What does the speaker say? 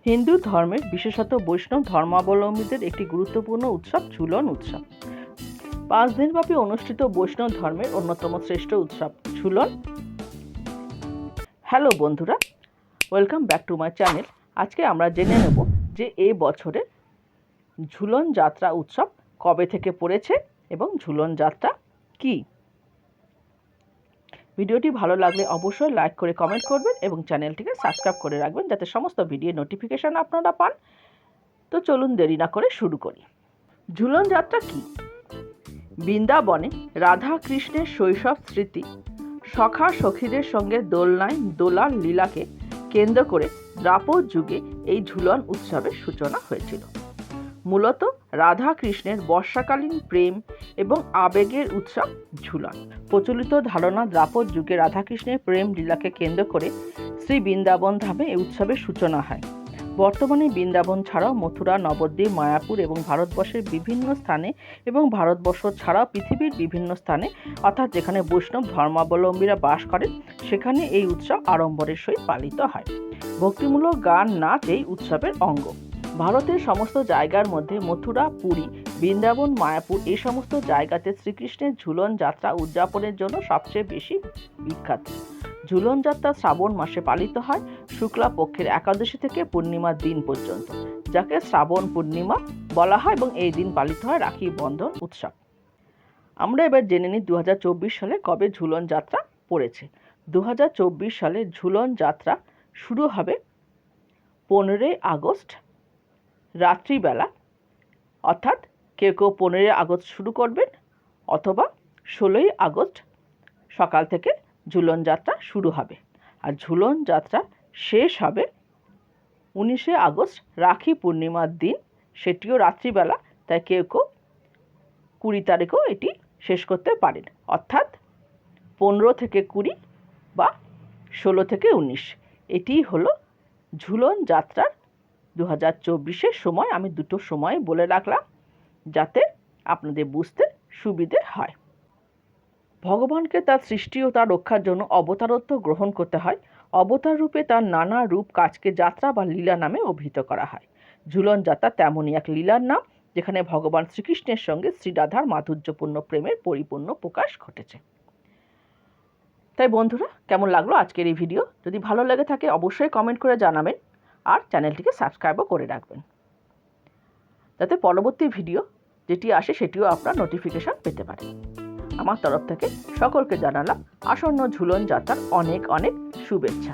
হিন্দু ধর্মের বিশেষত বৈষ্ণব ধর্মাবলম্বীদের একটি গুরুত্বপূর্ণ উৎসব ঝুলন উৎসব। 5 দিনব্যাপী অনুষ্ঠিত বৈষ্ণব ধর্মের অন্যতম শ্রেষ্ঠ উৎসব ঝুলন। হ্যালো বন্ধুরা, welcome back to my channel. আজকে আমরা জেনে নেব যে এই বছরের ঝুলন যাত্রা উৎসব কবে থেকে পড়েছে এবং ঝুলন যাত্রা কি। ভিডিওটি ভালো লাগলে অবশ্যই লাইক করে কমেন্ট করবেন এবং চ্যানেলটিকে সাবস্ক্রাইব করে রাখবেন যাতে সমস্ত ভিডিও নোটিফিকেশন আপনারা পান। তো চলুন দেরি না করে শুরু করি। ঝুলন যাত্রা কি? বৃন্দাবনে রাধা কৃষ্ণের শৈশব স্মৃতি, সখা সখীদের সঙ্গে দোলনায় দোলার লীলাকে কেন্দ্র করে দ্বাপর যুগে এই ঝুলন উৎসবের সূচনা হয়েছিল। মূলত রাধা কৃষ্ণের বর্ষাকালীন প্রেম এবং আবেগের উৎসব ঝুলন। প্রচলিত ধারণা দ্বাপর যুগে রাধাকৃষ্ণের প্রেম লীলাকে কেন্দ্র করে শ্রী বৃন্দাবন ধামে এই উৎসবের সূচনা হয়। বর্তমানে বৃন্দাবন ছাড়াও মথুরা, নবদ্বীপ, মায়াপুর এবং ভারতবর্ষের বিভিন্ন স্থানে এবং ভারতবর্ষ ছাড়াও পৃথিবীর বিভিন্ন স্থানে অর্থাৎ যেখানে বৈষ্ণব ধর্মাবলম্বীরা বাস করেন সেখানে এই উৎসব আড়ম্বরের সহিত পালিত হয়। ভক্তিমূলক গান, নাচ এই উৎসবের অঙ্গ। ভারতের সমস্ত জায়গার মধ্যে মথুরা, পুরী, বৃন্দাবন, মায়াপুর এই সমস্ত জায়গাতে শ্রীকৃষ্ণের ঝুলন যাত্রা উদযাপনের জন্য সবচেয়ে বেশি বিখ্যাত। ঝুলন যাত্রা শ্রাবণ মাসে পালিত হয় শুক্লা পক্ষের একাদশী থেকে পূর্ণিমার দিন পর্যন্ত, যাকে শ্রাবণ পূর্ণিমা বলা হয় এবং এই দিন পালিত হয় রাখি বন্ধন উৎসব। আমরা এবার জেনে নিই 2024 সালে কবে ঝুলন যাত্রা পড়েছে। 2024 সালে ঝুলন যাত্রা শুরু হবে 15 আগস্ট রাত্রিবেলা, অর্থাৎ কেউ 15 আগস্ট শুরু করবেন অথবা 16 আগস্ট সকাল থেকে ঝুলন যাত্রা শুরু হবে। আর ঝুলন যাত্রা শেষ হবে 19 আগস্ট রাখি পূর্ণিমার দিন, সেটিও রাত্রিবেলা, তাই কেউ 20 তারিখেও এটি শেষ করতে পারেন, অর্থাৎ 15 থেকে 20 বা 16 থেকে 19 এটি হলো ঝুলন যাত্রার 2024-এর সময়। আমি দুটো সময় বলে রাখলাম যাতে আপনাদের বুঝতে সুবিধে হয়। ভগবানকে তার সৃষ্টি ও তার রক্ষার জন্য অবতারত্ব গ্রহণ করতে হয়। অবতার রূপে তার নানা রূপ কাজকে যাত্রা বা লীলা নামে অভিহিত করা হয়। ঝুলন যাত্রা তেমনই এক লীলার নাম যেখানে ভগবান শ্রীকৃষ্ণের সঙ্গে শ্রীরাধার মাধুর্যপূর্ণ প্রেমের পরিপূর্ণ প্রকাশ ঘটেছে। তাই বন্ধুরা, কেমন লাগলো আজকের এই ভিডিও? যদি ভালো লেগে থাকে অবশ্যই কমেন্ট করে জানাবেন আর চ্যানেলটিকে সাবস্ক্রাইবও করে রাখবেন যাতে পরবর্তী ভিডিও যেটি আসে সেটিও আপনার নোটিফিকেশন পেতে পারেন। আমার তরফ থেকে সকলকে জানালাম আসন্ন ঝুলন যাত্রার অনেক অনেক শুভেচ্ছা।